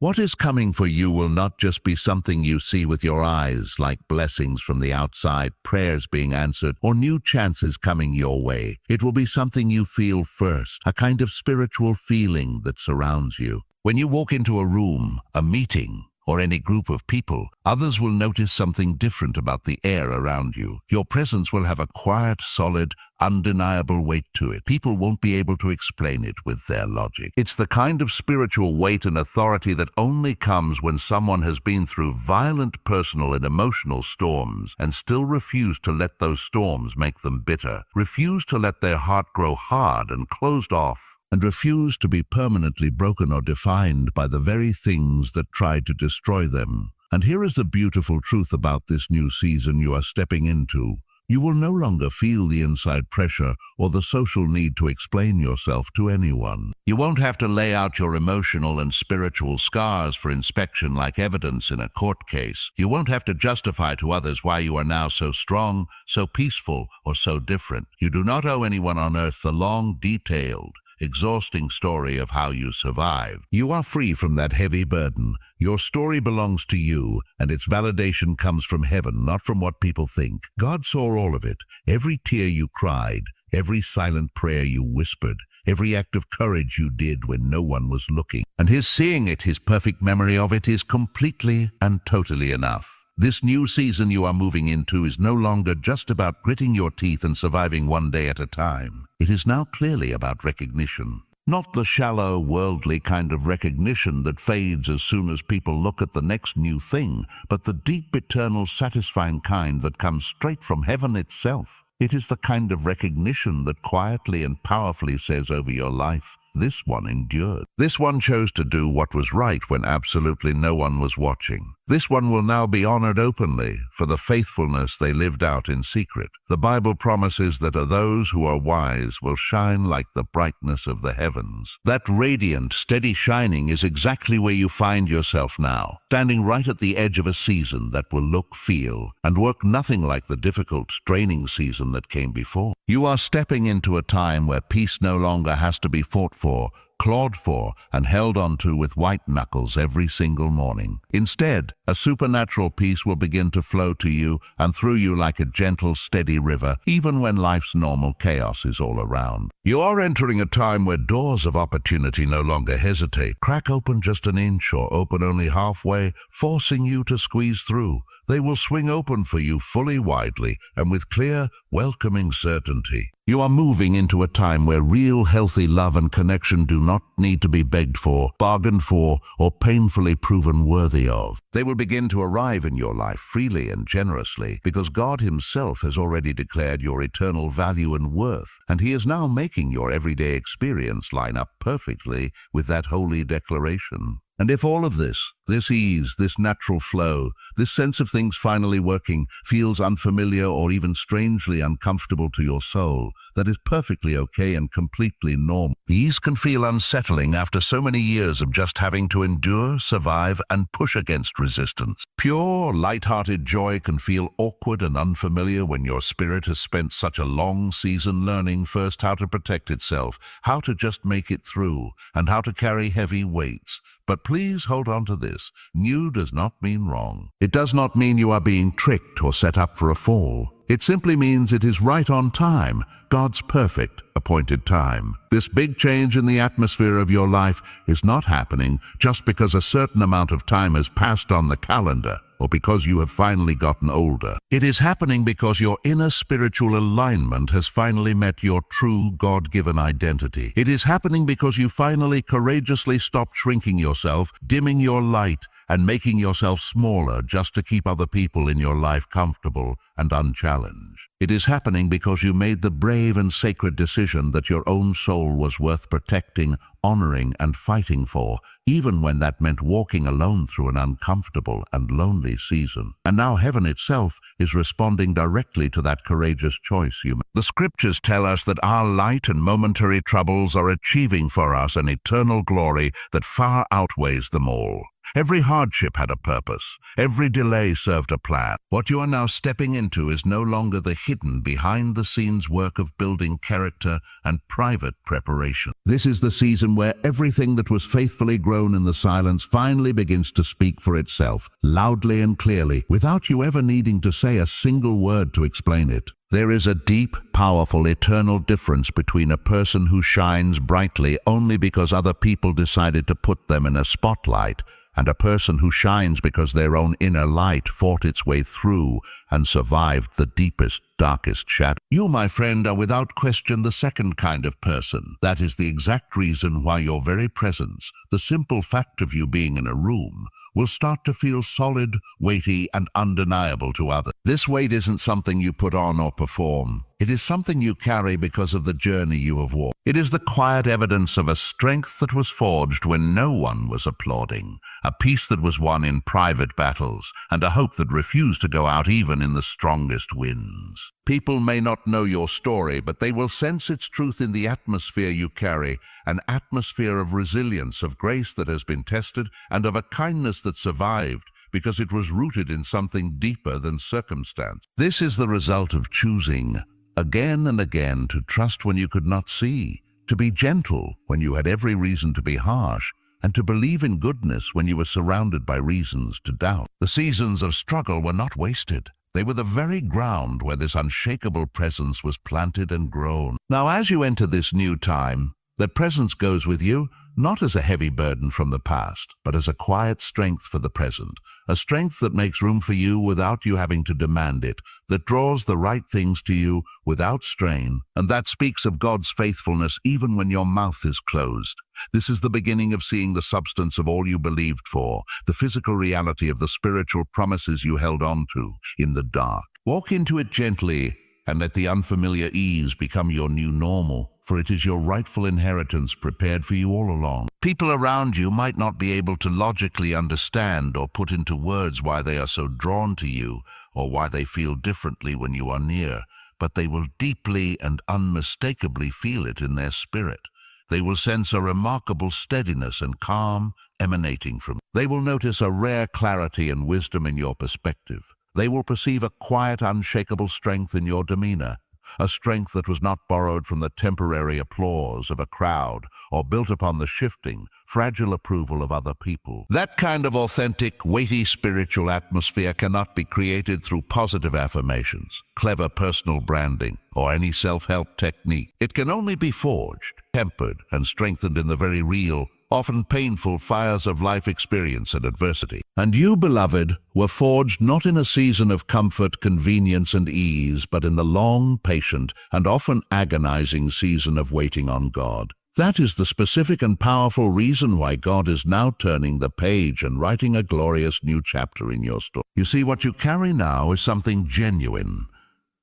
What is coming for you will not just be something you see with your eyes, like blessings from the outside, prayers being answered, or new chances coming your way. It will be something you feel first, a kind of spiritual feeling that surrounds you. When you walk into a room, a meeting, or any group of people, others will notice something different about the air around you. Your presence will have a quiet, solid, undeniable weight to it. People won't be able to explain it with their logic. It's the kind of spiritual weight and authority that only comes when someone has been through violent personal and emotional storms and still refuse to let those storms make them bitter, refuse to let their heart grow hard and closed off, and refuse to be permanently broken or defined by the very things that tried to destroy them. And here is the beautiful truth about this new season you are stepping into. You will no longer feel the inside pressure or the social need to explain yourself to anyone. You won't have to lay out your emotional and spiritual scars for inspection like evidence in a court case. You won't have to justify to others why you are now so strong, so peaceful, or so different. You do not owe anyone on earth the long, detailed, exhausting story of how you survived. You are free from that heavy burden. Your story belongs to you, and its validation comes from heaven, not from what people think. God saw all of it. Every tear you cried, every silent prayer you whispered, every act of courage you did when no one was looking. And his seeing it, his perfect memory of it, is completely and totally enough. This new season you are moving into is no longer just about gritting your teeth and surviving one day at a time. It is now clearly about recognition. Not the shallow, worldly kind of recognition that fades as soon as people look at the next new thing, but the deep, eternal, satisfying kind that comes straight from heaven itself. It is the kind of recognition that quietly and powerfully says over your life, this one endured. This one chose to do what was right when absolutely no one was watching. This one will now be honored openly for the faithfulness they lived out in secret. The Bible promises that those who are wise will shine like the brightness of the heavens. That radiant, steady shining is exactly where you find yourself now, standing right at the edge of a season that will look, feel, and work nothing like the difficult, straining season that came before. You are stepping into a time where peace no longer has to be fought for, clawed for, and held onto with white knuckles every single morning. Instead, a supernatural peace will begin to flow to you and through you like a gentle, steady river, even when life's normal chaos is all around. You are entering a time where doors of opportunity no longer hesitate, crack open just an inch or open only halfway, forcing you to squeeze through. They will swing open for you fully, widely, and with clear, welcoming certainty. You are moving into a time where real, healthy love and connection do not need to be begged for, bargained for, or painfully proven worthy of. They will begin to arrive in your life freely and generously because God himself has already declared your eternal value and worth, and he is now making your everyday experience line up perfectly with that holy declaration. And if all of this ease, this natural flow, this sense of things finally working, feels unfamiliar or even strangely uncomfortable to your soul, that is perfectly okay and completely normal. Ease can feel unsettling after so many years of just having to endure, survive, and push against resistance. Pure, light-hearted joy can feel awkward and unfamiliar when your spirit has spent such a long season learning first how to protect itself, how to just make it through, and how to carry heavy weights. But please hold on to this. New does not mean wrong. It does not mean you are being tricked or set up for a fall. It simply means it is right on time, God's perfect appointed time. This big change in the atmosphere of your life is not happening just because a certain amount of time has passed on the calendar or because you have finally gotten older. It is happening because your inner spiritual alignment has finally met your true God-given identity. It is happening because you finally courageously stopped shrinking yourself, dimming your light, and making yourself smaller just to keep other people in your life comfortable and unchallenged. It is happening because you made the brave and sacred decision that your own soul was worth protecting, honoring, and fighting for, even when that meant walking alone through an uncomfortable and lonely season. And now heaven itself is responding directly to that courageous choice you made. The scriptures tell us that our light and momentary troubles are achieving for us an eternal glory that far outweighs them all. Every hardship had a purpose. Every delay served a plan. What you are now stepping into is no longer the hidden, behind-the-scenes work of building character and private preparation. This is the season where everything that was faithfully grown in the silence finally begins to speak for itself, loudly and clearly, without you ever needing to say a single word to explain it. There is a deep, powerful, eternal difference between a person who shines brightly only because other people decided to put them in a spotlight, and a person who shines because their own inner light fought its way through and survived the deepest, darkest shadow. You, my friend, are without question the second kind of person. That is the exact reason why your very presence, the simple fact of you being in a room, will start to feel solid, weighty, and undeniable to others. This weight isn't something you put on or perform. It is something you carry because of the journey you have walked. It is the quiet evidence of a strength that was forged when no one was applauding, a peace that was won in private battles, and a hope that refused to go out even in the strongest winds. People may not know your story, but they will sense its truth in the atmosphere you carry, an atmosphere of resilience, of grace that has been tested, and of a kindness that survived, because it was rooted in something deeper than circumstance. This is the result of choosing, again and again, to trust when you could not see, to be gentle when you had every reason to be harsh, and to believe in goodness when you were surrounded by reasons to doubt. The seasons of struggle were not wasted. They were the very ground where this unshakable presence was planted and grown. Now, as you enter this new time, that presence goes with you, not as a heavy burden from the past, but as a quiet strength for the present, a strength that makes room for you without you having to demand it, that draws the right things to you without strain, and that speaks of God's faithfulness even when your mouth is closed. This is the beginning of seeing the substance of all you believed for, the physical reality of the spiritual promises you held on to in the dark. Walk into it gently, and let the unfamiliar ease become your new normal, for it is your rightful inheritance prepared for you all along. People around you might not be able to logically understand or put into words why they are so drawn to you or why they feel differently when you are near, but they will deeply and unmistakably feel it in their spirit. They will sense a remarkable steadiness and calm emanating from you. They will notice a rare clarity and wisdom in your perspective. They will perceive a quiet, unshakable strength in your demeanor, a strength that was not borrowed from the temporary applause of a crowd or built upon the shifting, fragile approval of other people. That kind of authentic, weighty spiritual atmosphere cannot be created through positive affirmations, clever personal branding, or any self-help technique. It can only be forged, tempered, and strengthened in the very real, often painful fires of life experience and adversity. And you, beloved, were forged not in a season of comfort, convenience, and ease, but in the long, patient, and often agonizing season of waiting on God. That is the specific and powerful reason why God is now turning the page and writing a glorious new chapter in your story. You see, what you carry now is something genuine.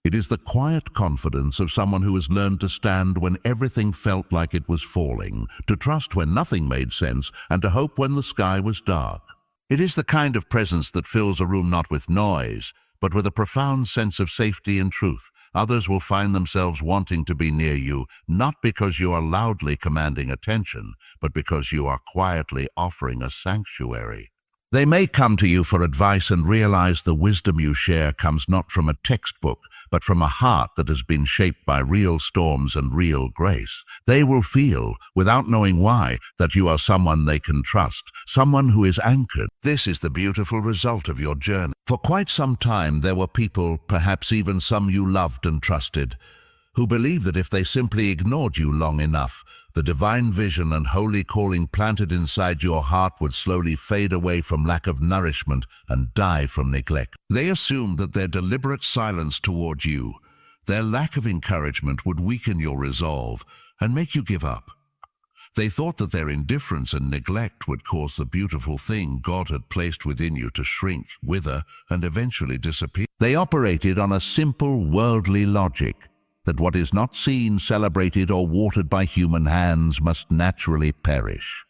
It is the quiet confidence of someone who has learned to stand when everything felt like it was falling, to trust when nothing made sense, and to hope when the sky was dark. It is the kind of presence that fills a room not with noise, but with a profound sense of safety and truth. Others will find themselves wanting to be near you, not because you are loudly commanding attention, but because you are quietly offering a sanctuary. They may come to you for advice and realize the wisdom you share comes not from a textbook, but from a heart that has been shaped by real storms and real grace. They will feel, without knowing why, that you are someone they can trust, someone who is anchored. This is the beautiful result of your journey. For quite some time there were people, perhaps even some you loved and trusted, who believed that if they simply ignored you long enough, the divine vision and holy calling planted inside your heart would slowly fade away from lack of nourishment and die from neglect. They assumed that their deliberate silence toward you, their lack of encouragement, would weaken your resolve and make you give up. They thought that their indifference and neglect would cause the beautiful thing God had placed within you to shrink, wither, and eventually disappear. They operated on a simple worldly logic, that what is not seen, celebrated, or watered by human hands must naturally perish.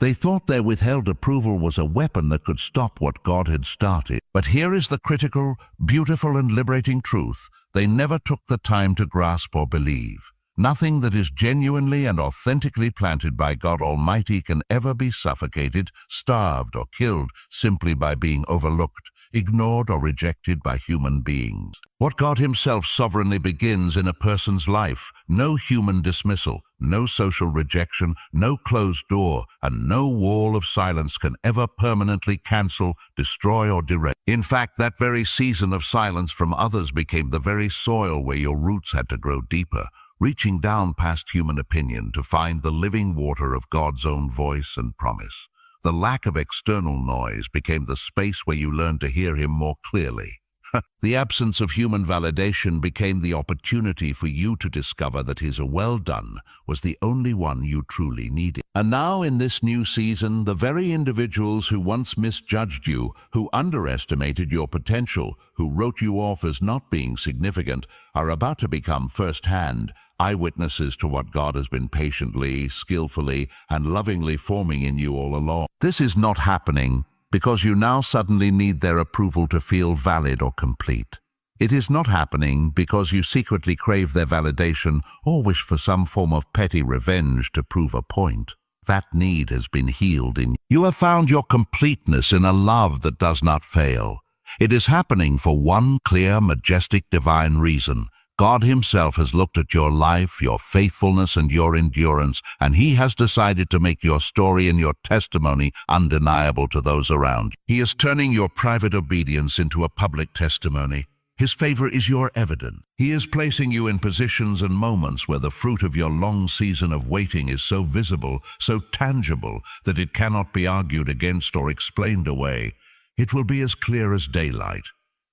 They thought their withheld approval was a weapon that could stop what God had started. But here is the critical, beautiful, and liberating truth they never took the time to grasp or believe. Nothing that is genuinely and authentically planted by God Almighty can ever be suffocated, starved, or killed simply by being overlooked, ignored, or rejected by human beings. What God Himself sovereignly begins in a person's life, no human dismissal, no social rejection, no closed door, and no wall of silence can ever permanently cancel, destroy, or derail. In fact, that very season of silence from others became the very soil where your roots had to grow deeper, reaching down past human opinion to find the living water of God's own voice and promise. The lack of external noise became the space where you learned to hear Him more clearly. The absence of human validation became the opportunity for you to discover that His "well done" was the only one you truly needed. And now in this new season, the very individuals who once misjudged you, who underestimated your potential, who wrote you off as not being significant, are about to become first-hand eyewitnesses to what God has been patiently, skillfully, and lovingly forming in you all along. This is not happening because you now suddenly need their approval to feel valid or complete. It is not happening because you secretly crave their validation or wish for some form of petty revenge to prove a point. That need has been healed in you. You have found your completeness in a love that does not fail. It is happening for one clear, majestic, divine reason. God Himself has looked at your life, your faithfulness, and your endurance, and He has decided to make your story and your testimony undeniable to those around you. He is turning your private obedience into a public testimony. His favor is your evidence. He is placing you in positions and moments where the fruit of your long season of waiting is so visible, so tangible, that it cannot be argued against or explained away. It will be as clear as daylight.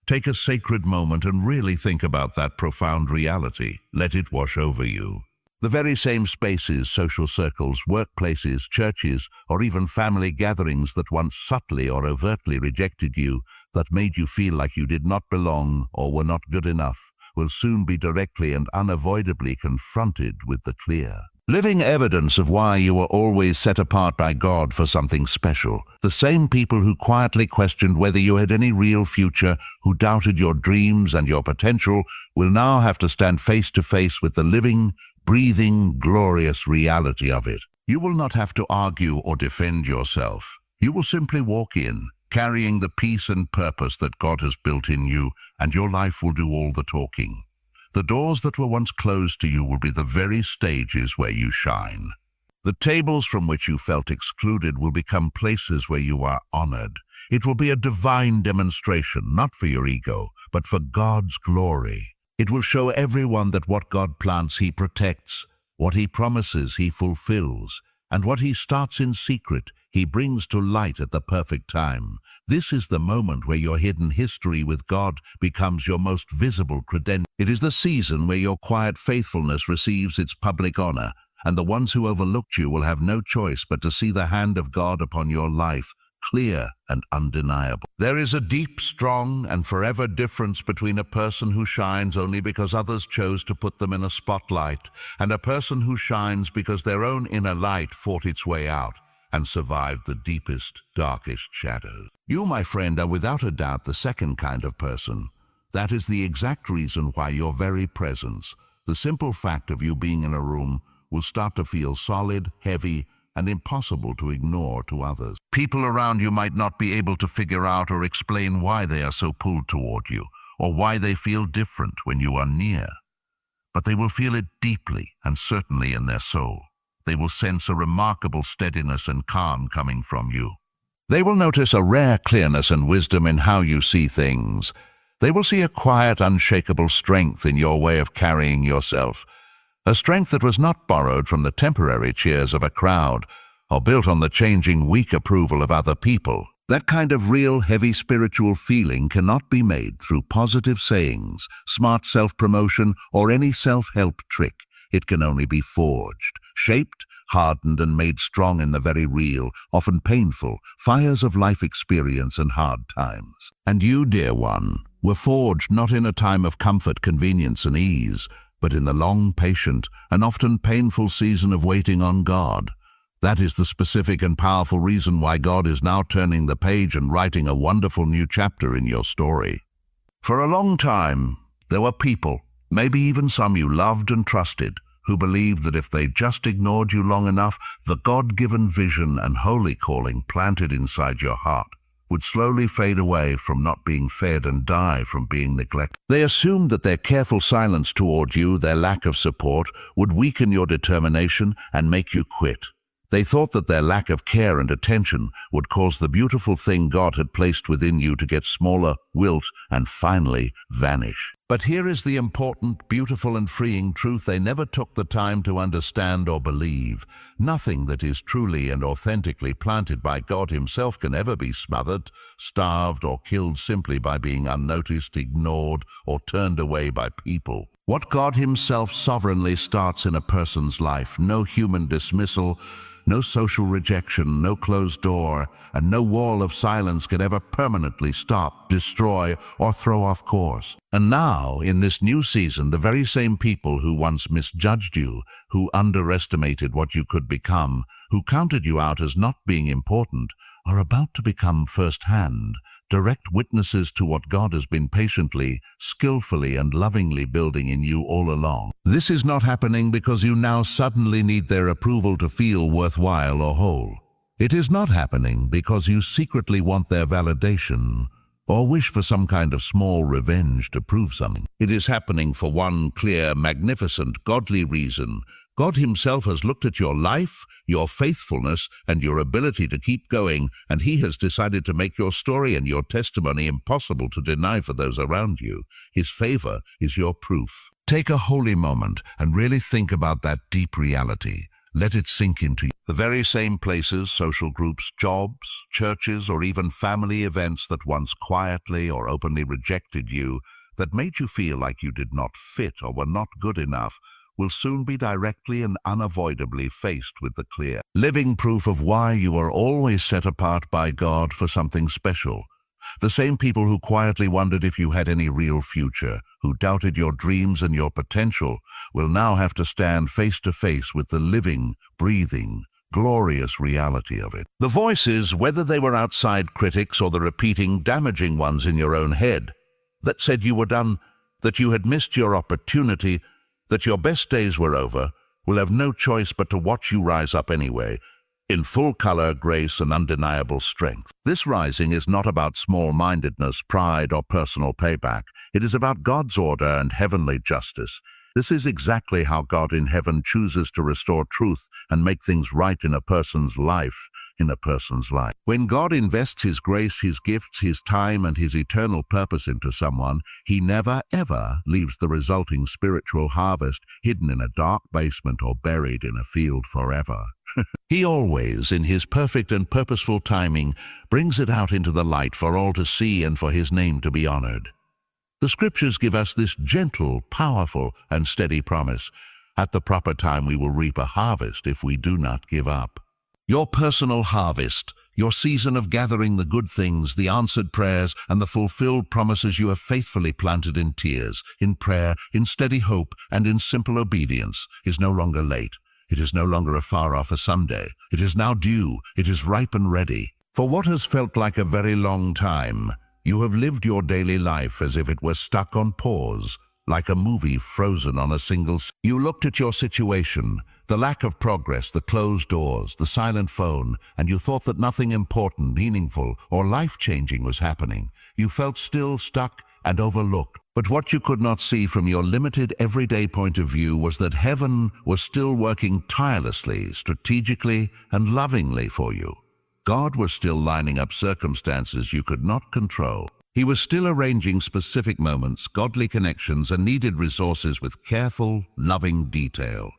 Take a sacred moment and really think about that profound reality. Let it wash over you. The very same spaces, social circles, workplaces, churches, or even family gatherings that once subtly or overtly rejected you, that made you feel like you did not belong or were not good enough, will soon be directly and unavoidably confronted with the clear, living evidence of why you were always set apart by God for something special. The same people who quietly questioned whether you had any real future, who doubted your dreams and your potential, will now have to stand face to face with the living, breathing, glorious reality of it. You will not have to argue or defend yourself. You will simply walk in, carrying the peace and purpose that God has built in you, and your life will do all the talking. The doors that were once closed to you will be the very stages where you shine. The tables from which you felt excluded will become places where you are honored. It will be a divine demonstration, not for your ego, but for God's glory. It will show everyone that what God plants, He protects, what He promises, He fulfills, and what He starts in secret, He brings to light at the perfect time. This is the moment where your hidden history with God becomes your most visible credential. It is the season where your quiet faithfulness receives its public honor, and the ones who overlooked you will have no choice but to see the hand of God upon your life, clear and undeniable. There is a deep, strong, and forever difference between a person who shines only because others chose to put them in a spotlight, and a person who shines because their own inner light fought its way out and survived the deepest, darkest shadows. You, my friend, are without a doubt the second kind of person. That is the exact reason why your very presence, the simple fact of you being in a room, will start to feel solid, heavy, and impossible to ignore to others. People around you might not be able to figure out or explain why they are so pulled toward you, or why they feel different when you are near. But they will feel it deeply and certainly in their soul. They will sense a remarkable steadiness and calm coming from you. They will notice a rare clearness and wisdom in how you see things. They will see a quiet, unshakable strength in your way of carrying yourself, a strength that was not borrowed from the temporary cheers of a crowd or built on the changing, weak approval of other people. That kind of real, heavy spiritual feeling cannot be made through positive sayings, smart self-promotion, or any self-help trick. It can only be forged, shaped, hardened, and made strong in the very real, often painful, fires of life experience and hard times. And you, dear one, were forged not in a time of comfort, convenience, and ease, but in the long, patient, and often painful season of waiting on God. That is the specific and powerful reason why God is now turning the page and writing a wonderful new chapter in your story. For a long time, there were people, maybe even some you loved and trusted, who believed that if they just ignored you long enough, the God-given vision and holy calling planted inside your heart would slowly fade away from not being fed and die from being neglected. They assumed that their careful silence toward you, their lack of support, would weaken your determination and make you quit. They thought that their lack of care and attention would cause the beautiful thing God had placed within you to get smaller, wilt, and finally vanish. But here is the important, beautiful, and freeing truth they never took the time to understand or believe. Nothing that is truly and authentically planted by God Himself can ever be smothered, starved, or killed simply by being unnoticed, ignored, or turned away by people. What God Himself sovereignly starts in a person's life, no human dismissal, no social rejection, no closed door, and no wall of silence can ever permanently stop, destroy, or throw off course. And now, in this new season, the very same people who once misjudged you, who underestimated what you could become, who counted you out as not being important, are about to become first-hand, direct witnesses to what God has been patiently, skillfully, and lovingly building in you all along. This is not happening because you now suddenly need their approval to feel worthwhile or whole. It is not happening because you secretly want their validation or wish for some kind of small revenge to prove something. It is happening for one clear, magnificent, godly reason. God Himself has looked at your life, your faithfulness, and your ability to keep going, and He has decided to make your story and your testimony impossible to deny for those around you. His favor is your proof. Take a holy moment and really think about that deep reality. Let it sink into you. The very same places, social groups, jobs, churches, or even family events that once quietly or openly rejected you, that made you feel like you did not fit or were not good enough, will soon be directly and unavoidably faced with the clear, living proof of why you are always set apart by God for something special. The same people who quietly wondered if you had any real future, who doubted your dreams and your potential, will now have to stand face to face with the living, breathing, glorious reality of it. The voices, whether they were outside critics or the repeating, damaging ones in your own head, that said you were done, that you had missed your opportunity, that your best days were over, will have no choice but to watch you rise up anyway, in full color, grace, and undeniable strength. This rising is not about small-mindedness, pride, or personal payback. It is about God's order and heavenly justice. This is exactly how God in heaven chooses to restore truth and make things right in a person's life, When God invests His grace, His gifts, His time, and His eternal purpose into someone, He never, ever leaves the resulting spiritual harvest hidden in a dark basement or buried in a field forever. He always, in His perfect and purposeful timing, brings it out into the light for all to see and for His name to be honored. The Scriptures give us this gentle, powerful, and steady promise. At the proper time we will reap a harvest if we do not give up. Your personal harvest, your season of gathering the good things, the answered prayers, and the fulfilled promises you have faithfully planted in tears, in prayer, in steady hope, and in simple obedience, is no longer late. It is no longer afar off a someday. It is now due. It is ripe and ready. For what has felt like a very long time, you have lived your daily life as if it were stuck on pause, like a movie frozen on a single scene. You looked at your situation, the lack of progress, the closed doors, the silent phone, and you thought that nothing important, meaningful, or life-changing was happening. You felt still, stuck, and overlooked. But what you could not see from your limited everyday point of view was that heaven was still working tirelessly, strategically, and lovingly for you. God was still lining up circumstances you could not control. He was still arranging specific moments, godly connections, and needed resources with careful, loving detail.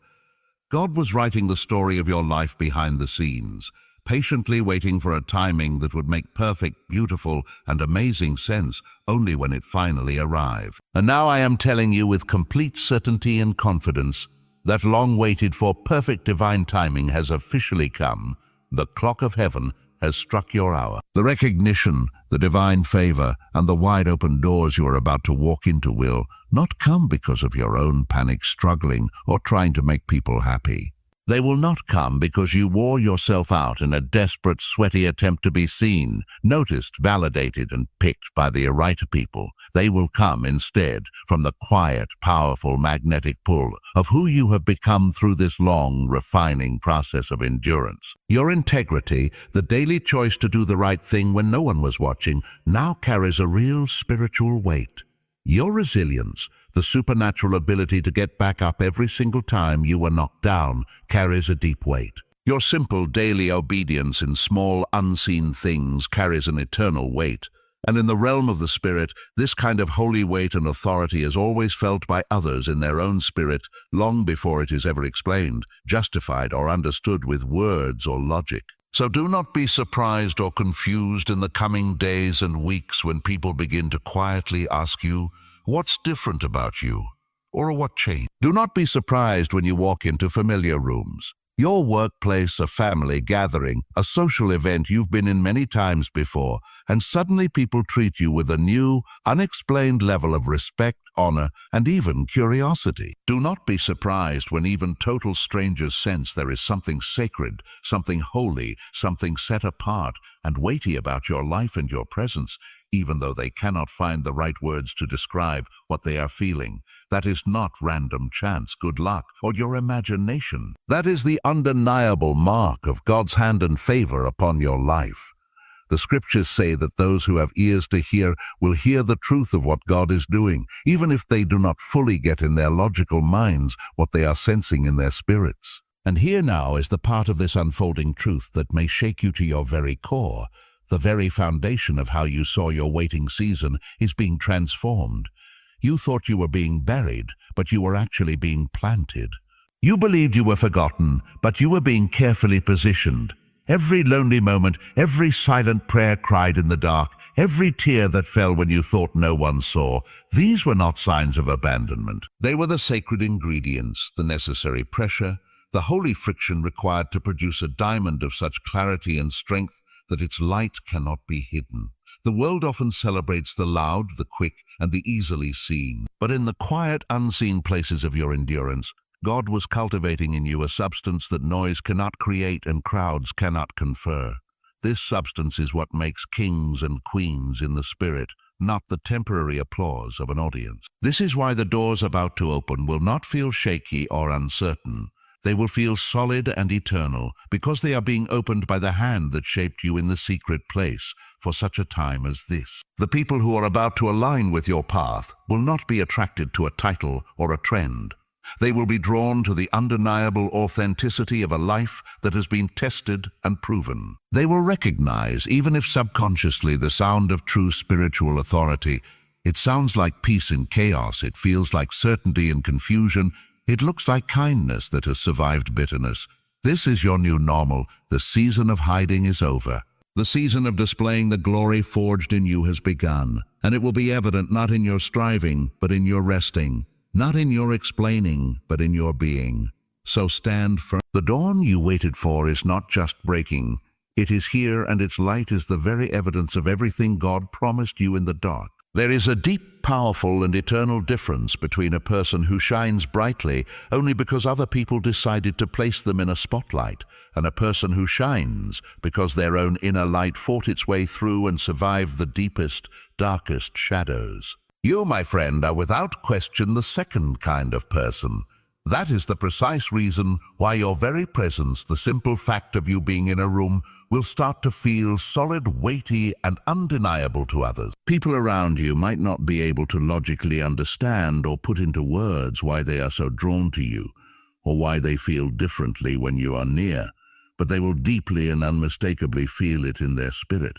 God was writing the story of your life behind the scenes, patiently waiting for a timing that would make perfect, beautiful, and amazing sense only when it finally arrived. And now I am telling you with complete certainty and confidence that long-waited for perfect divine timing has officially come. The clock of heaven has struck your hour. The recognition, the divine favor, and the wide-open doors you are about to walk into will not come because of your own panic, struggling, or trying to make people happy. They will not come because you wore yourself out in a desperate, sweaty attempt to be seen, noticed, validated, and picked by the right people. They will come instead from the quiet, powerful magnetic pull of who you have become through this long, refining process of endurance. Your integrity, the daily choice to do the right thing when no one was watching, now carries a real spiritual weight. Your resilience, the supernatural ability to get back up every single time you were knocked down, carries a deep weight. Your simple daily obedience in small, unseen things carries an eternal weight. And in the realm of the spirit, this kind of holy weight and authority is always felt by others in their own spirit long before it is ever explained, justified, or understood with words or logic. So do not be surprised or confused in the coming days and weeks when people begin to quietly ask you, what's different about you? Or what changed? Do not be surprised when you walk into familiar rooms. Your workplace, a family gathering, a social event you've been in many times before, and suddenly people treat you with a new, unexplained level of respect, honor, and even curiosity. Do not be surprised when even total strangers sense there is something sacred, something holy, something set apart and weighty about your life and your presence, even though they cannot find the right words to describe what they are feeling. That is not random chance, good luck, or your imagination. That is the undeniable mark of God's hand and favor upon your life. The scriptures say that those who have ears to hear will hear the truth of what God is doing, even if they do not fully get in their logical minds what they are sensing in their spirits. And here now is the part of this unfolding truth that may shake you to your very core. The very foundation of how you saw your waiting season is being transformed. You thought you were being buried, but you were actually being planted. You believed you were forgotten, but you were being carefully positioned. Every lonely moment, every silent prayer cried in the dark, every tear that fell when you thought no one saw, these were not signs of abandonment. They were the sacred ingredients, the necessary pressure, the holy friction required to produce a diamond of such clarity and strength that its light cannot be hidden. The world often celebrates the loud, the quick, and the easily seen. But in the quiet, unseen places of your endurance, God was cultivating in you a substance that noise cannot create and crowds cannot confer. This substance is what makes kings and queens in the spirit, not the temporary applause of an audience. This is why the doors about to open will not feel shaky or uncertain. They will feel solid and eternal, because they are being opened by the hand that shaped you in the secret place for such a time as this. The people who are about to align with your path will not be attracted to a title or a trend. They will be drawn to the undeniable authenticity of a life that has been tested and proven. They will recognize, even if subconsciously, the sound of true spiritual authority. It sounds like peace in chaos. It feels like certainty in confusion. It looks like kindness that has survived bitterness. This is your new normal. The season of hiding is over. The season of displaying the glory forged in you has begun, and it will be evident not in your striving, but in your resting. Not in your explaining, but in your being. So stand firm. The dawn you waited for is not just breaking. It is here, and its light is the very evidence of everything God promised you in the dark. There is a deep, powerful, and eternal difference between a person who shines brightly only because other people decided to place them in a spotlight, and a person who shines because their own inner light fought its way through and survived the deepest, darkest shadows. You, my friend, are without question the second kind of person. That is the precise reason why your very presence, the simple fact of you being in a room, will start to feel solid, weighty, and undeniable to others. People around you might not be able to logically understand or put into words why they are so drawn to you, or why they feel differently when you are near, but they will deeply and unmistakably feel it in their spirit.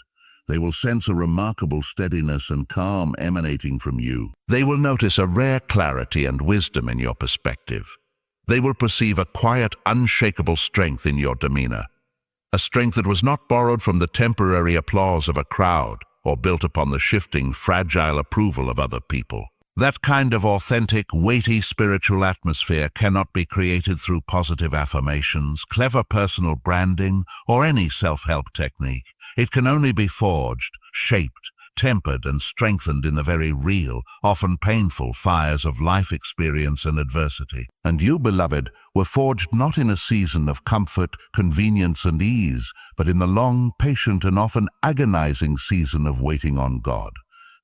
They will sense a remarkable steadiness and calm emanating from you. They will notice a rare clarity and wisdom in your perspective. They will perceive a quiet, unshakable strength in your demeanor. A strength that was not borrowed from the temporary applause of a crowd or built upon the shifting, fragile approval of other people. That kind of authentic, weighty spiritual atmosphere cannot be created through positive affirmations, clever personal branding, or any self-help technique. It can only be forged, shaped, tempered and strengthened in the very real, often painful fires of life experience and adversity. And you, beloved, were forged not in a season of comfort, convenience, and ease, but in the long, patient, and often agonizing season of waiting on God.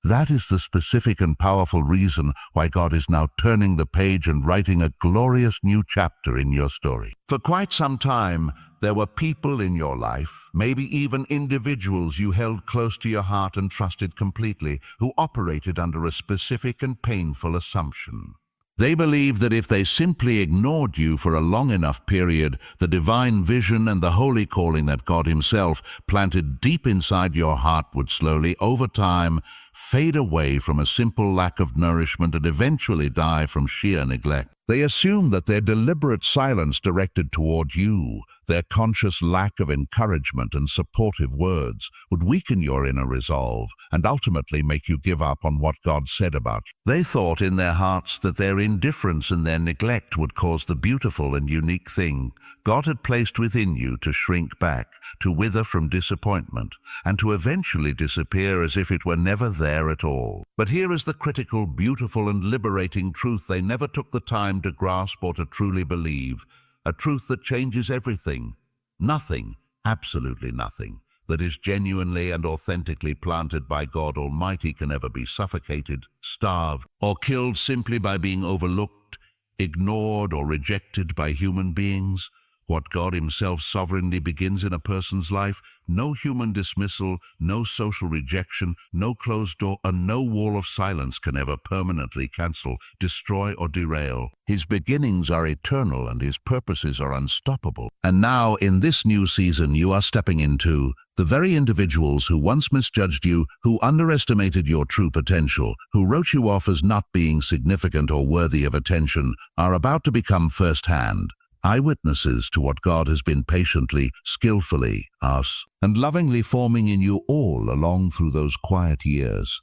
That is the specific and powerful reason why God is now turning the page and writing a glorious new chapter in your story. For quite some time, there were people in your life, maybe even individuals you held close to your heart and trusted completely, who operated under a specific and painful assumption. They believed that if they simply ignored you for a long enough period, the divine vision and the holy calling that God Himself planted deep inside your heart would slowly, over time, fade away from a simple lack of nourishment and eventually die from sheer neglect. They assumed that their deliberate silence directed toward you, their conscious lack of encouragement and supportive words, would weaken your inner resolve and ultimately make you give up on what God said about you. They thought in their hearts that their indifference and their neglect would cause the beautiful and unique thing God had placed within you to shrink back, to wither from disappointment, and to eventually disappear as if it were never there at all. But here is the critical, beautiful, and liberating truth they never took the time to grasp or to truly believe, a truth that changes everything. Nothing, absolutely nothing, that is genuinely and authentically planted by God Almighty can ever be suffocated, starved, or killed simply by being overlooked, ignored, or rejected by human beings. What God Himself sovereignly begins in a person's life, no human dismissal, no social rejection, no closed door, and no wall of silence can ever permanently cancel, destroy, or derail. His beginnings are eternal and His purposes are unstoppable. And now, in this new season, you are stepping into the very individuals who once misjudged you, who underestimated your true potential, who wrote you off as not being significant or worthy of attention, are about to become firsthand eyewitnesses to what God has been patiently, skillfully, and lovingly forming in you all along through those quiet years.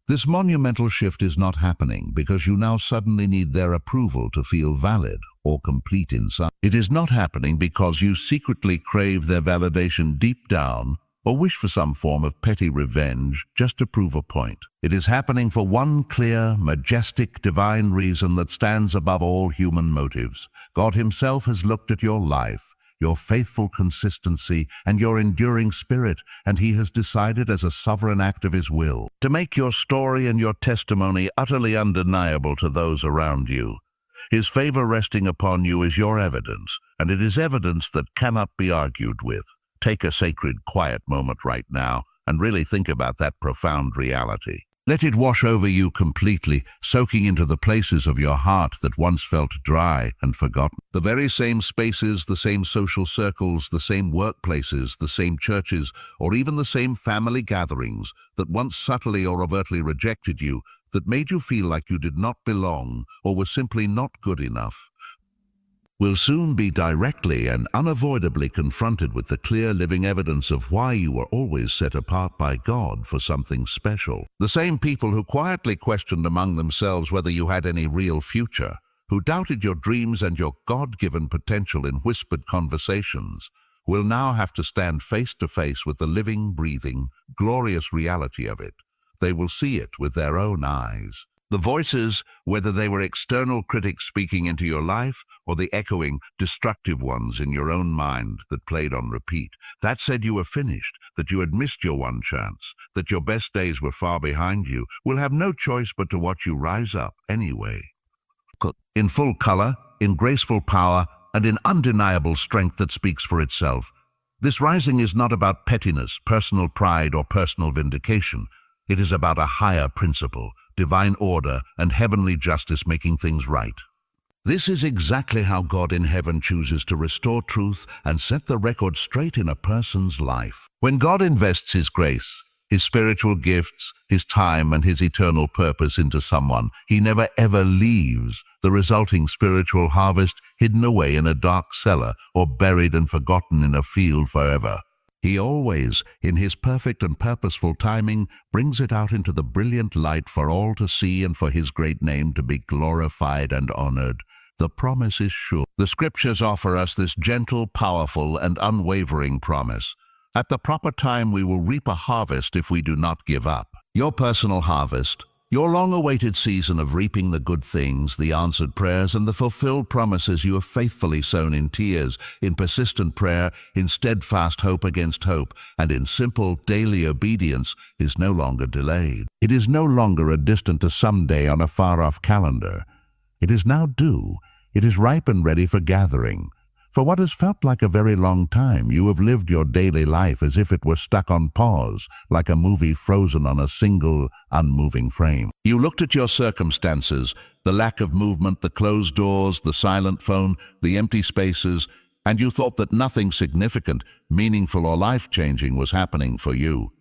This monumental shift is not happening because you now suddenly need their approval to feel valid or complete inside. It is not happening because you secretly crave their validation deep down or wish for some form of petty revenge just to prove a point. It is happening for one clear, majestic, divine reason that stands above all human motives. God Himself has looked at your life, your faithful consistency, and your enduring spirit, and He has decided as a sovereign act of His will to make your story and your testimony utterly undeniable to those around you. His favor resting upon you is your evidence, and it is evidence that cannot be argued with. Take a sacred, quiet moment right now and really think about that profound reality. Let it wash over you completely, soaking into the places of your heart that once felt dry and forgotten. The very same spaces, the same social circles, the same workplaces, the same churches, or even the same family gatherings that once subtly or overtly rejected you, that made you feel like you did not belong or were simply not good enough, will soon be directly and unavoidably confronted with the clear living evidence of why you were always set apart by God for something special. The same people who quietly questioned among themselves whether you had any real future, who doubted your dreams and your God-given potential in whispered conversations, will now have to stand face to face with the living, breathing, glorious reality of it. They will see it with their own eyes. The voices, whether they were external critics speaking into your life or the echoing, destructive ones in your own mind that played on repeat, that said you were finished, that you had missed your one chance, that your best days were far behind you, will have no choice but to watch you rise up anyway. In full color, in graceful power, and in undeniable strength that speaks for itself. This rising is not about pettiness, personal pride, or personal vindication. It is about a higher principle, divine order, and heavenly justice making things right. This is exactly how God in heaven chooses to restore truth and set the record straight in a person's life. When God invests His grace, His spiritual gifts, His time, and His eternal purpose into someone, He never ever leaves the resulting spiritual harvest hidden away in a dark cellar or buried and forgotten in a field forever. He always, in His perfect and purposeful timing, brings it out into the brilliant light for all to see and for His great name to be glorified and honored. The promise is sure. The Scriptures offer us this gentle, powerful, and unwavering promise. At the proper time we will reap a harvest if we do not give up. Your personal harvest, your long-awaited season of reaping the good things, the answered prayers, and the fulfilled promises you have faithfully sown in tears, in persistent prayer, in steadfast hope against hope, and in simple daily obedience, is no longer delayed. It is no longer a distant someday on a far-off calendar. It is now due. It is ripe and ready for gathering. For what has felt like a very long time, you have lived your daily life as if it were stuck on pause, like a movie frozen on a single, unmoving frame. You looked at your circumstances, the lack of movement, the closed doors, the silent phone, the empty spaces, and you thought that nothing significant, meaningful, or life-changing was happening for you.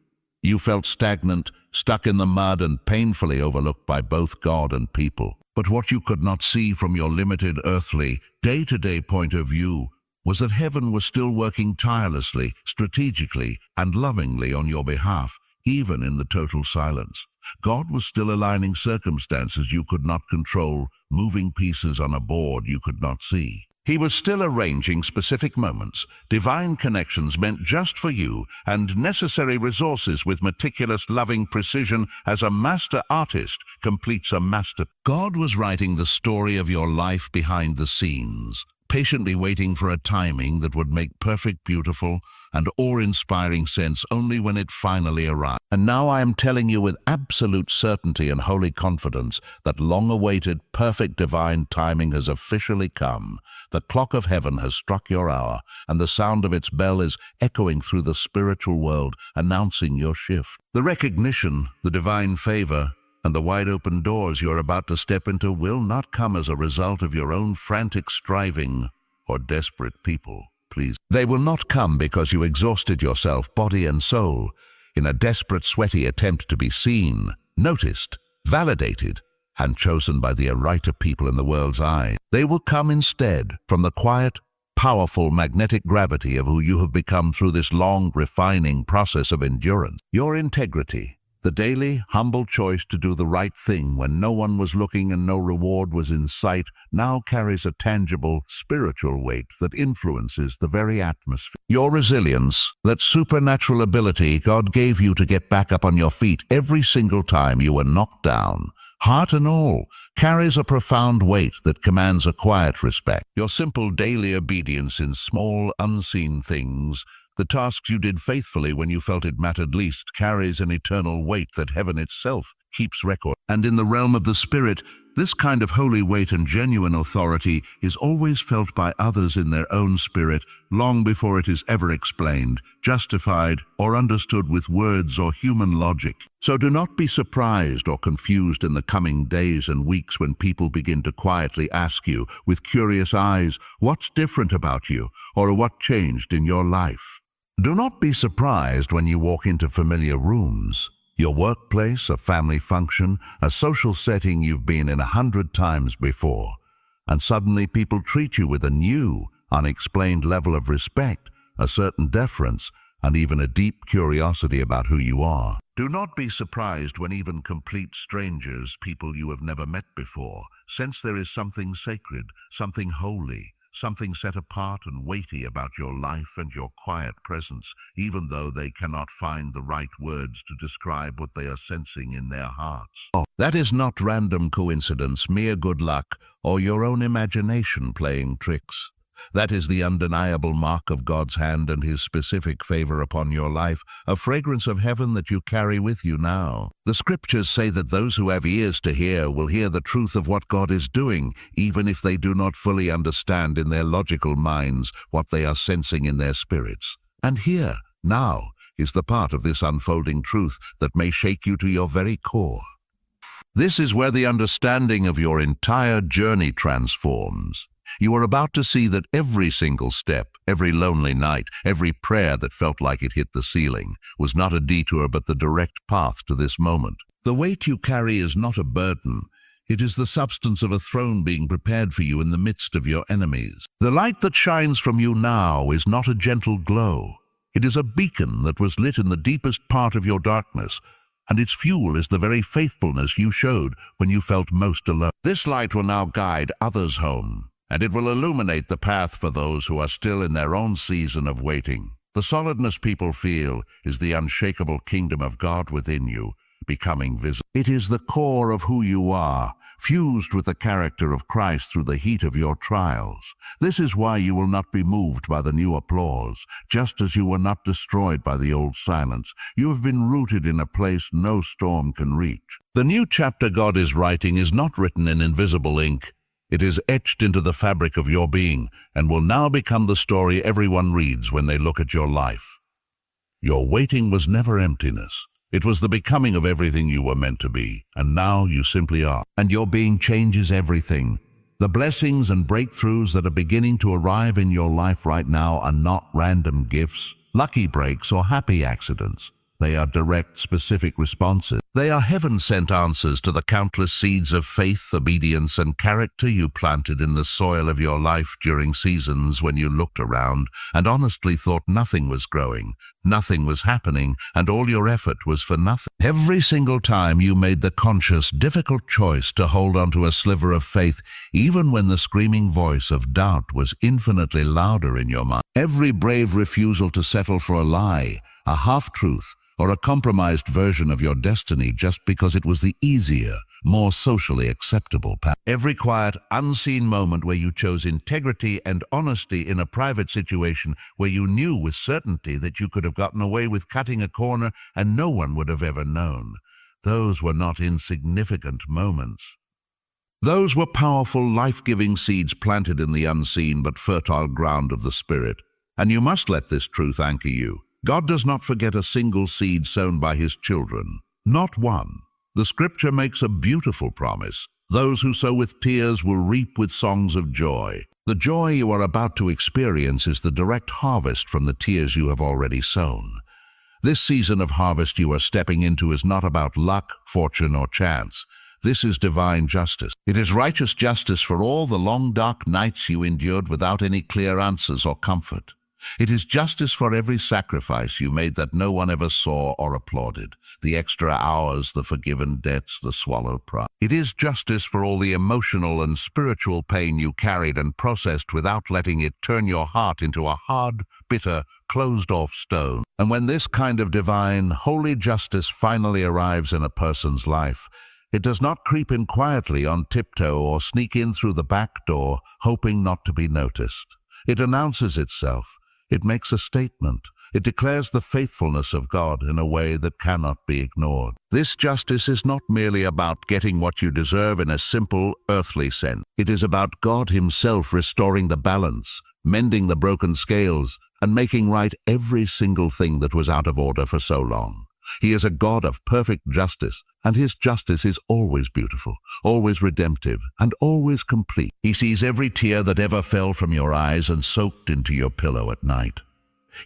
You felt stagnant, stuck in the mud, and painfully overlooked by both God and people. But what you could not see from your limited earthly, day-to-day point of view was that heaven was still working tirelessly, strategically, and lovingly on your behalf, even in the total silence. God was still aligning circumstances you could not control, moving pieces on a board you could not see. He was still arranging specific moments, divine connections meant just for you, and necessary resources with meticulous, loving precision as a master artist completes a master. God was writing the story of your life behind the scenes, patiently waiting for a timing that would make perfect, beautiful, and awe-inspiring sense only when it finally arrived. And now I am telling you with absolute certainty and holy confidence that long-awaited, perfect divine timing has officially come. The clock of heaven has struck your hour, and the sound of its bell is echoing through the spiritual world, announcing your shift. The recognition, the divine favor, and the wide-open doors you are about to step into will not come as a result of your own frantic striving or desperate people. Please. They will not come because you exhausted yourself, body and soul, in a desperate, sweaty attempt to be seen, noticed, validated, and chosen by the right people in the world's eyes. They will come instead from the quiet, powerful magnetic gravity of who you have become through this long, refining process of endurance. Your integrity, the daily, humble choice to do the right thing when no one was looking and no reward was in sight, now carries a tangible, spiritual weight that influences the very atmosphere. Your resilience, that supernatural ability God gave you to get back up on your feet every single time you were knocked down, heart and all, carries a profound weight that commands a quiet respect. Your simple daily obedience in small, unseen things, the tasks you did faithfully when you felt it mattered least, carries an eternal weight that heaven itself keeps record. And in the realm of the spirit, this kind of holy weight and genuine authority is always felt by others in their own spirit, long before it is ever explained, justified, or understood with words or human logic. So do not be surprised or confused in the coming days and weeks when people begin to quietly ask you, with curious eyes, what's different about you, or what changed in your life. Do not be surprised when you walk into familiar rooms, your workplace, a family function, a social setting you've been in 100 times before, and suddenly people treat you with a new, unexplained level of respect, a certain deference, and even a deep curiosity about who you are. Do not be surprised when even complete strangers, people you have never met before, sense there is something sacred, something holy, something set apart and weighty about your life and your quiet presence, even though they cannot find the right words to describe what they are sensing in their hearts. That is not random coincidence, mere good luck, or your own imagination playing tricks. That is the undeniable mark of God's hand and His specific favor upon your life, a fragrance of heaven that you carry with you now. The scriptures say that those who have ears to hear will hear the truth of what God is doing, even if they do not fully understand in their logical minds what they are sensing in their spirits. And here, now, is the part of this unfolding truth that may shake you to your very core. This is where the understanding of your entire journey transforms. You are about to see that every single step, every lonely night, every prayer that felt like it hit the ceiling, was not a detour but the direct path to this moment. The weight you carry is not a burden. It is the substance of a throne being prepared for you in the midst of your enemies. The light that shines from you now is not a gentle glow. It is a beacon that was lit in the deepest part of your darkness, and its fuel is the very faithfulness you showed when you felt most alone. This light will now guide others home, and it will illuminate the path for those who are still in their own season of waiting. The solidness people feel is the unshakable kingdom of God within you, becoming visible. It is the core of who you are, fused with the character of Christ through the heat of your trials. This is why you will not be moved by the new applause, just as you were not destroyed by the old silence. You have been rooted in a place no storm can reach. The new chapter God is writing is not written in invisible ink. It is etched into the fabric of your being and will now become the story everyone reads when they look at your life. Your waiting was never emptiness. It was the becoming of everything you were meant to be, and now you simply are. And your being changes everything. The blessings and breakthroughs that are beginning to arrive in your life right now are not random gifts, lucky breaks, or happy accidents. They are direct, specific responses. They are heaven-sent answers to the countless seeds of faith, obedience, and character you planted in the soil of your life during seasons when you looked around and honestly thought nothing was growing, nothing was happening, and all your effort was for nothing. Every single time you made the conscious, difficult choice to hold onto a sliver of faith, even when the screaming voice of doubt was infinitely louder in your mind. Every brave refusal to settle for a lie, a half-truth, or a compromised version of your destiny just because it was the easier, more socially acceptable path. Every quiet, unseen moment where you chose integrity and honesty in a private situation where you knew with certainty that you could have gotten away with cutting a corner and no one would have ever known. Those were not insignificant moments. Those were powerful, life-giving seeds planted in the unseen but fertile ground of the Spirit. And you must let this truth anchor you. God does not forget a single seed sown by his children. Not one. The scripture makes a beautiful promise. Those who sow with tears will reap with songs of joy. The joy you are about to experience is the direct harvest from the tears you have already sown. This season of harvest you are stepping into is not about luck, fortune, or chance. This is divine justice. It is righteous justice for all the long, dark nights you endured without any clear answers or comfort. It is justice for every sacrifice you made that no one ever saw or applauded, the extra hours, the forgiven debts, the swallowed pride. It is justice for all the emotional and spiritual pain you carried and processed without letting it turn your heart into a hard, bitter, closed-off stone. And when this kind of divine, holy justice finally arrives in a person's life, it does not creep in quietly on tiptoe or sneak in through the back door, hoping not to be noticed. It announces itself. It makes a statement. It declares the faithfulness of God in a way that cannot be ignored. This justice is not merely about getting what you deserve in a simple, earthly sense. It is about God himself restoring the balance, mending the broken scales, and making right every single thing that was out of order for so long. He is a God of perfect justice, and his justice is always beautiful, always redemptive, and always complete. He sees every tear that ever fell from your eyes and soaked into your pillow at night.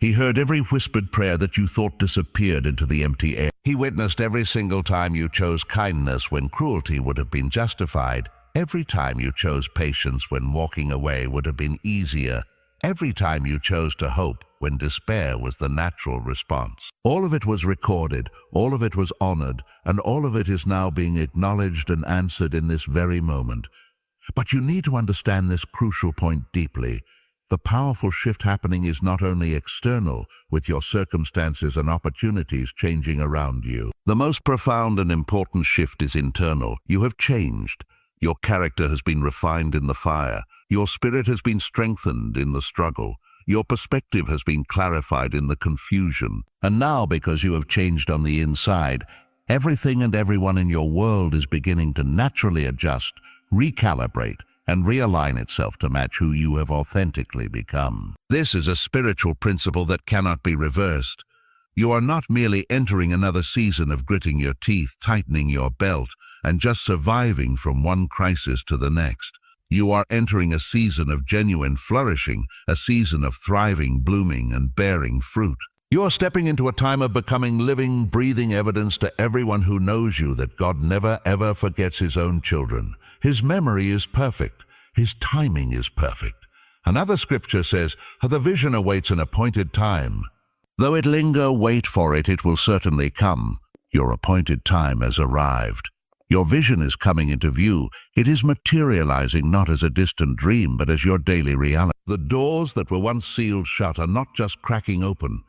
He heard every whispered prayer that you thought disappeared into the empty air. He witnessed every single time you chose kindness when cruelty would have been justified, every time you chose patience when walking away would have been easier, every time you chose to hope when despair was the natural response. All of it was recorded, all of it was honored, and all of it is now being acknowledged and answered in this very moment. But you need to understand this crucial point deeply. The powerful shift happening is not only external, with your circumstances and opportunities changing around you. The most profound and important shift is internal. You have changed. Your character has been refined in the fire. Your spirit has been strengthened in the struggle. Your perspective has been clarified in the confusion. And now, because you have changed on the inside, everything and everyone in your world is beginning to naturally adjust, recalibrate, and realign itself to match who you have authentically become. This is a spiritual principle that cannot be reversed. You are not merely entering another season of gritting your teeth, tightening your belt, and just surviving from one crisis to the next. You are entering a season of genuine flourishing, a season of thriving, blooming, and bearing fruit. You are stepping into a time of becoming living, breathing evidence to everyone who knows you that God never, ever forgets his own children. His memory is perfect. His timing is perfect. Another scripture says, "The vision awaits an appointed time. Though it linger, wait for it, it will certainly come. Your appointed time has arrived." Your vision is coming into view. It is materializing not as a distant dream, but as your daily reality. The doors that were once sealed shut are not just cracking open.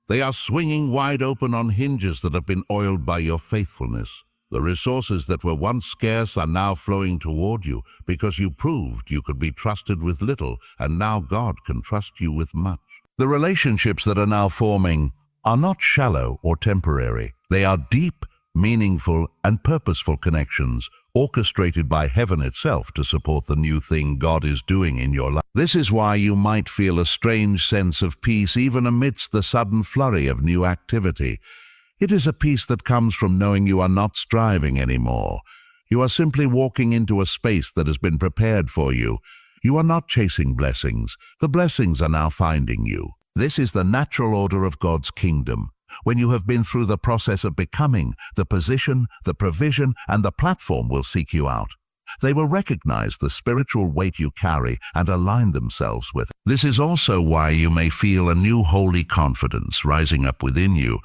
They are swinging wide open on hinges that have been oiled by your faithfulness. The resources that were once scarce are now flowing toward you because you proved you could be trusted with little, and now God can trust you with much. The relationships that are now forming are not shallow or temporary. They are deep, meaningful, and purposeful connections, orchestrated by heaven itself to support the new thing God is doing in your life. This is why you might feel a strange sense of peace even amidst the sudden flurry of new activity. It is a peace that comes from knowing you are not striving anymore. You are simply walking into a space that has been prepared for you. You are not chasing blessings. The blessings are now finding you. This is the natural order of God's kingdom. When you have been through the process of becoming, the position, the provision, and the platform will seek you out. They will recognize the spiritual weight you carry and align themselves with it. This is also why you may feel a new holy confidence rising up within you.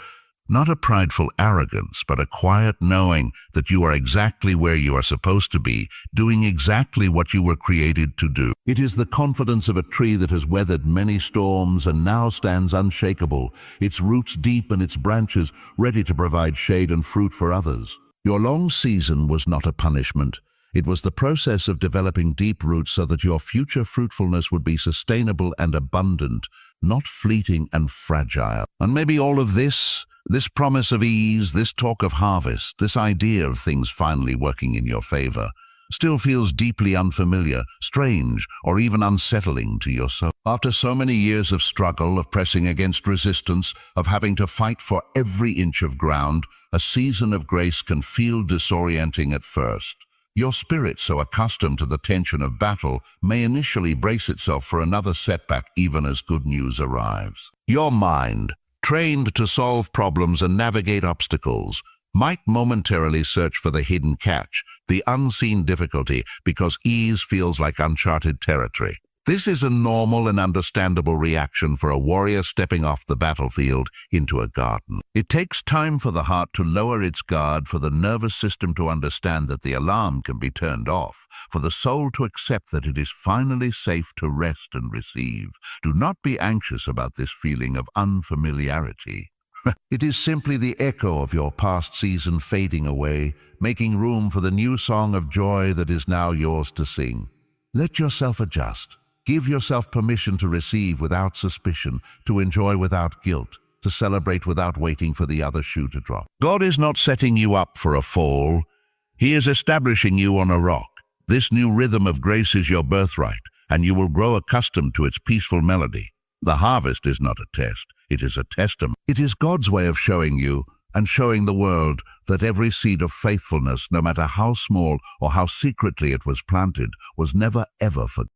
Not a prideful arrogance, but a quiet knowing that you are exactly where you are supposed to be, doing exactly what you were created to do. It is the confidence of a tree that has weathered many storms and now stands unshakable, its roots deep and its branches ready to provide shade and fruit for others. Your long season was not a punishment. It was the process of developing deep roots so that your future fruitfulness would be sustainable and abundant, not fleeting and fragile. And maybe all of this promise of ease, this talk of harvest, this idea of things finally working in your favor, still feels deeply unfamiliar, strange, or even unsettling to your soul. After so many years of struggle, of pressing against resistance, of having to fight for every inch of ground, a season of grace can feel disorienting at first. Your spirit, so accustomed to the tension of battle, may initially brace itself for another setback even as good news arrives. Your mind, trained to solve problems and navigate obstacles, might momentarily search for the hidden catch, the unseen difficulty, because ease feels like uncharted territory. This is a normal and understandable reaction for a warrior stepping off the battlefield into a garden. It takes time for the heart to lower its guard, for the nervous system to understand that the alarm can be turned off, for the soul to accept that it is finally safe to rest and receive. Do not be anxious about this feeling of unfamiliarity. It is simply the echo of your past season fading away, making room for the new song of joy that is now yours to sing. Let yourself adjust. Give yourself permission to receive without suspicion, to enjoy without guilt, to celebrate without waiting for the other shoe to drop. God is not setting you up for a fall. He is establishing you on a rock. This new rhythm of grace is your birthright, and you will grow accustomed to its peaceful melody. The harvest is not a test, it is a testament. It is God's way of showing you and showing the world that every seed of faithfulness, no matter how small or how secretly it was planted, was never ever forgotten.